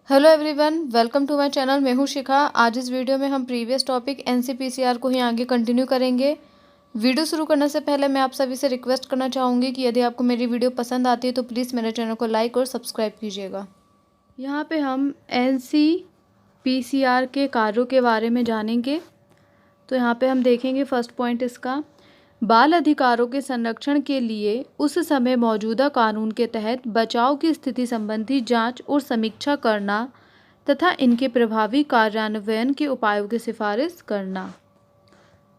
Hello everyone, welcome to my channel. मैं हूं शिखा। आज इस वीडियो में हम प्रीवियस टॉपिक एनसीपीसीआर को ही आगे कंटिन्यू करेंगे। वीडियो शुरू करने से पहले मैं आप सभी से रिक्वेस्ट करना चाहूँगी कि यदि आपको मेरी वीडियो पसंद आती है तो प्लीज़ मेरे चैनल को लाइक और सब्सक्राइब कीजिएगा। यहाँ पे हम एनसीपीसीआर के कार्यों के बारे में जानेंगे। तो यहाँ पे हम देखेंगे फर्स्ट पॉइंट इसका, बाल अधिकारों के संरक्षण के लिए उस समय मौजूदा कानून के तहत बचाव की स्थिति संबंधी जांच और समीक्षा करना तथा इनके प्रभावी कार्यान्वयन के उपायों की सिफारिश करना।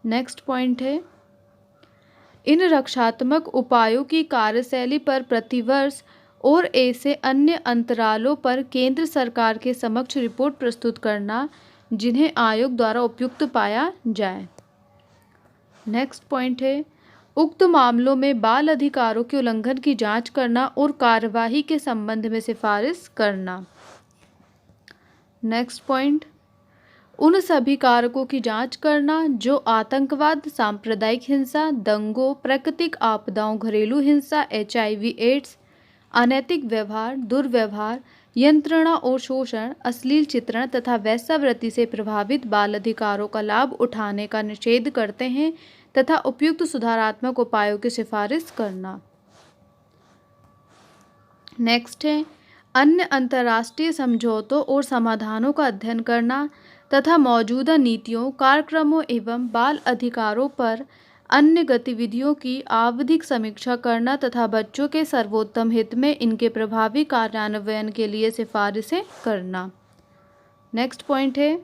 नेक्स्ट पॉइंट है, इन रक्षात्मक उपायों की कार्यशैली पर प्रतिवर्ष और ऐसे अन्य अंतरालों पर केंद्र सरकार के समक्ष रिपोर्ट प्रस्तुत करना जिन्हें आयोग द्वारा उपयुक्त पाया जाए। नेक्स्ट पॉइंट है, उक्त मामलों में बाल अधिकारों के उल्लंघन की जांच करना और कार्यवाही के संबंध में सिफारिश करना। नेक्स्ट पॉइंट, उन सभी कारकों की जांच करना जो आतंकवाद, सांप्रदायिक हिंसा, दंगों, प्राकृतिक आपदाओं, घरेलू हिंसा, HIV एड्स, अनैतिक व्यवहार, दुर्व्यवहार, यंत्रणा और शोषण, अश्लील चित्रण तथा वेश्यावृत्ति से प्रभावित बाल अधिकारों का लाभ उठाने का निषेध करते हैं तथा उपयुक्त सुधारात्मक उपायों की सिफारिश करना। नेक्स्ट है, अन्य अंतर्राष्ट्रीय समझौतों और समाधानों का अध्ययन करना तथा मौजूदा नीतियों, कार्यक्रमों एवं बाल अधिकारों पर अन्य गतिविधियों की आवधिक समीक्षा करना तथा बच्चों के सर्वोत्तम हित में इनके प्रभावी कार्यान्वयन के लिए सिफारिशें करना। नेक्स्ट पॉइंट है,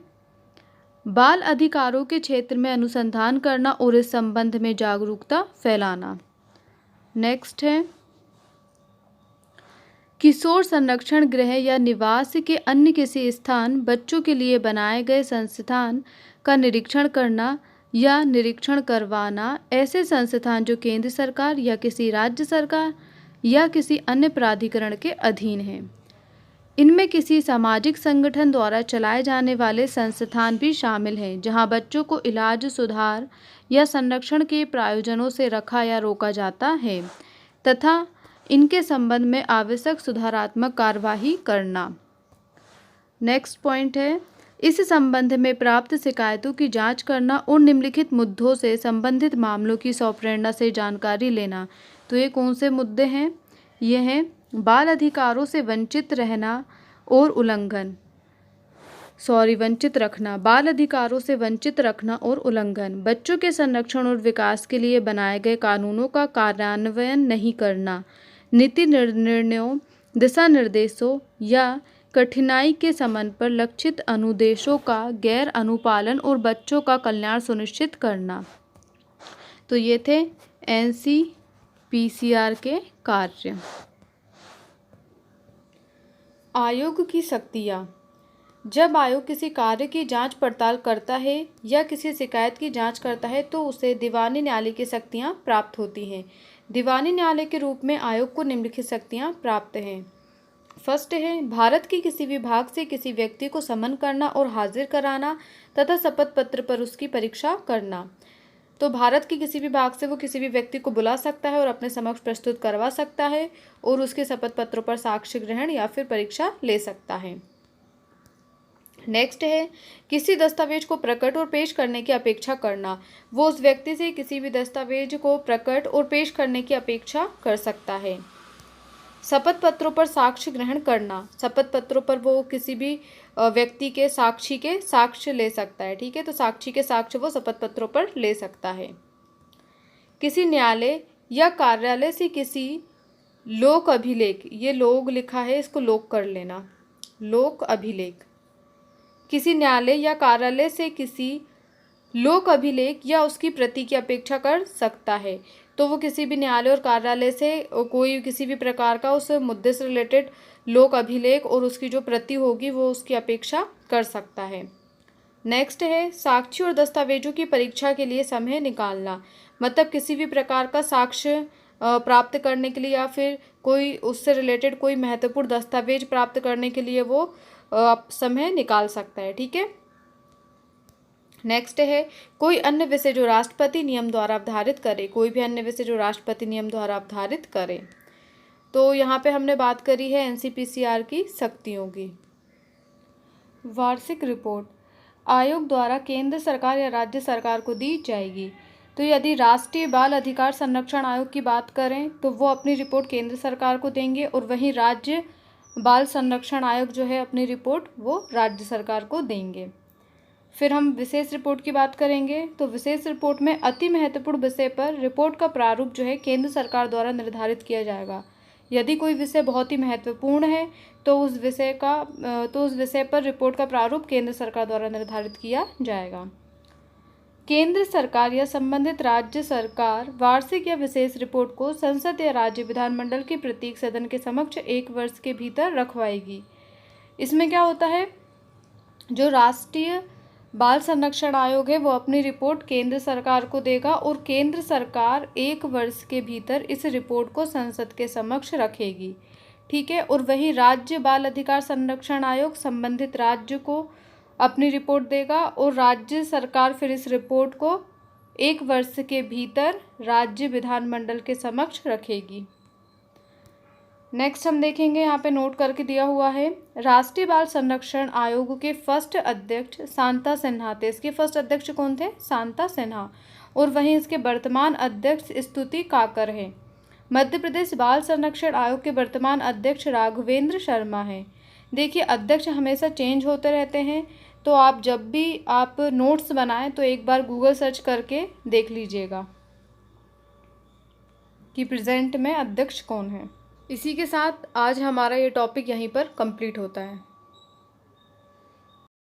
बाल अधिकारों के क्षेत्र में अनुसंधान करना और इस संबंध में जागरूकता फैलाना। नेक्स्ट है, किशोर संरक्षण गृह या निवास के अन्य किसी स्थान बच्चों के लिए बनाए गए संस्थान का निरीक्षण करना या निरीक्षण करवाना। ऐसे संस्थान जो केंद्र सरकार या किसी राज्य सरकार या किसी अन्य प्राधिकरण के अधीन हैं। इनमें किसी सामाजिक संगठन द्वारा चलाए जाने वाले संस्थान भी शामिल हैं जहां बच्चों को इलाज, सुधार या संरक्षण के प्रायोजनों से रखा या रोका जाता है तथा इनके संबंध में आवश्यक सुधारात्मक कार्यवाही करना। नेक्स्ट पॉइंट है, इस संबंध में प्राप्त शिकायतों की जांच करना और निम्नलिखित मुद्दों से संबंधित मामलों की स्वप्रेरणा से जानकारी लेना। तो ये कौन से मुद्दे हैं? ये हैं बाल अधिकारों से वंचित रहना और उल्लंघन, वंचित रखना, बाल अधिकारों से वंचित रखना और उल्लंघन, बच्चों के संरक्षण और विकास के लिए बनाए गए कानूनों का कार्यान्वयन नहीं करना, नीति निर्णयों, दिशा निर्देशों या कठिनाई के समन पर लक्षित अनुदेशों का गैर अनुपालन और बच्चों का कल्याण सुनिश्चित करना। तो ये थे एनसीपीसीआर के कार्य। आयोग की शक्तियाँ। जब आयोग किसी कार्य की जांच पड़ताल करता है या किसी शिकायत की जांच करता है तो उसे दीवानी न्यायालय की शक्तियाँ प्राप्त होती हैं। दीवानी न्यायालय के रूप में आयोग को निम्नलिखित शक्तियाँ प्राप्त हैं। फर्स्ट है, भारत के किसी विभाग से किसी व्यक्ति को समन करना और हाजिर कराना तथा शपथ पत्र पर उसकी परीक्षा करना। तो भारत के किसी भी भाग से वो किसी भी व्यक्ति को बुला सकता है और अपने समक्ष प्रस्तुत करवा सकता है और उसके शपथ पत्रों पर साक्ष्य ग्रहण या फिर परीक्षा ले सकता है। नेक्स्ट है, किसी दस्तावेज को प्रकट और पेश करने की अपेक्षा करना। वो उस व्यक्ति से किसी भी दस्तावेज को प्रकट और पेश करने की अपेक्षा कर सकता है। शपथ पत्रों पर साक्ष्य ग्रहण करना, शपथ पत्रों पर वो किसी भी व्यक्ति के साक्षी के साक्ष्य ले सकता है। ठीक है, तो साक्षी के साक्ष्य वो शपथ पत्रों पर ले सकता है। किसी न्यायालय या कार्यालय से किसी लोक अभिलेख, ये लोग लिखा है, इसको लोक कर लेना, लोक अभिलेख, किसी न्यायालय या कार्यालय से किसी लोक अभिलेख या उसकी प्रति की अपेक्षा कर सकता है। तो वो किसी भी न्यायालय और कार्यालय से कोई किसी भी प्रकार का उस मुद्दे से रिलेटेड लोक अभिलेख और उसकी जो प्रति होगी वो उसकी अपेक्षा कर सकता है। नेक्स्ट है, साक्ष्य और दस्तावेजों की परीक्षा के लिए समय निकालना। मतलब किसी भी प्रकार का साक्ष्य प्राप्त करने के लिए या फिर कोई उससे रिलेटेड कोई महत्वपूर्ण दस्तावेज प्राप्त करने के लिए वो समय निकाल सकता है। ठीक है। नेक्स्ट है, कोई अन्य विषय जो राष्ट्रपति नियम द्वारा अवधारित करे, कोई भी अन्य विषय जो राष्ट्रपति नियम द्वारा अवधारित करे। तो यहाँ पे हमने बात करी है एनसीपीसीआर की शक्तियों की। वार्षिक रिपोर्ट आयोग द्वारा केंद्र सरकार या राज्य सरकार को दी जाएगी। तो यदि राष्ट्रीय बाल अधिकार संरक्षण आयोग की बात करें तो वो अपनी रिपोर्ट केंद्र सरकार को देंगे, और वहीं राज्य बाल संरक्षण आयोग जो है अपनी रिपोर्ट वो राज्य सरकार को देंगे। फिर हम विशेष रिपोर्ट की बात करेंगे। तो विशेष रिपोर्ट में अति महत्वपूर्ण विषय पर रिपोर्ट का प्रारूप जो है केंद्र सरकार द्वारा निर्धारित किया जाएगा। यदि कोई विषय बहुत ही महत्वपूर्ण है तो उस विषय पर रिपोर्ट का प्रारूप केंद्र सरकार द्वारा निर्धारित किया जाएगा। केंद्र सरकार या संबंधित राज्य सरकार वार्षिक या विशेष रिपोर्ट को संसद या राज्य विधानमंडल के प्रत्येक सदन के समक्ष 1 वर्ष के भीतर रखवाएगी। इसमें क्या होता है, जो राष्ट्रीय बाल संरक्षण आयोग है वो अपनी रिपोर्ट केंद्र सरकार को देगा, और केंद्र सरकार 1 वर्ष के भीतर इस रिपोर्ट को संसद के समक्ष रखेगी। ठीक है। और वही राज्य बाल अधिकार संरक्षण आयोग संबंधित राज्य को अपनी रिपोर्ट देगा, और राज्य सरकार फिर इस रिपोर्ट को 1 वर्ष के भीतर राज्य विधानमंडल के समक्ष रखेगी। नेक्स्ट हम देखेंगे, यहाँ पे नोट करके दिया हुआ है, राष्ट्रीय बाल संरक्षण आयोग के फर्स्ट अध्यक्ष शांता सिन्हा थे। इसके फर्स्ट अध्यक्ष कौन थे? शांता सिन्हा। और वहीं इसके वर्तमान अध्यक्ष स्तुति काकर हैं। मध्य प्रदेश बाल संरक्षण आयोग के वर्तमान अध्यक्ष राघवेंद्र शर्मा हैं। देखिए, अध्यक्ष हमेशा चेंज होते रहते हैं, तो आप जब भी आप नोट्स बनाएं तो एक बार गूगल सर्च करके देख लीजिएगा कि प्रेजेंट में अध्यक्ष कौन है। इसी के साथ आज हमारा ये टॉपिक यहीं पर कंप्लीट होता है।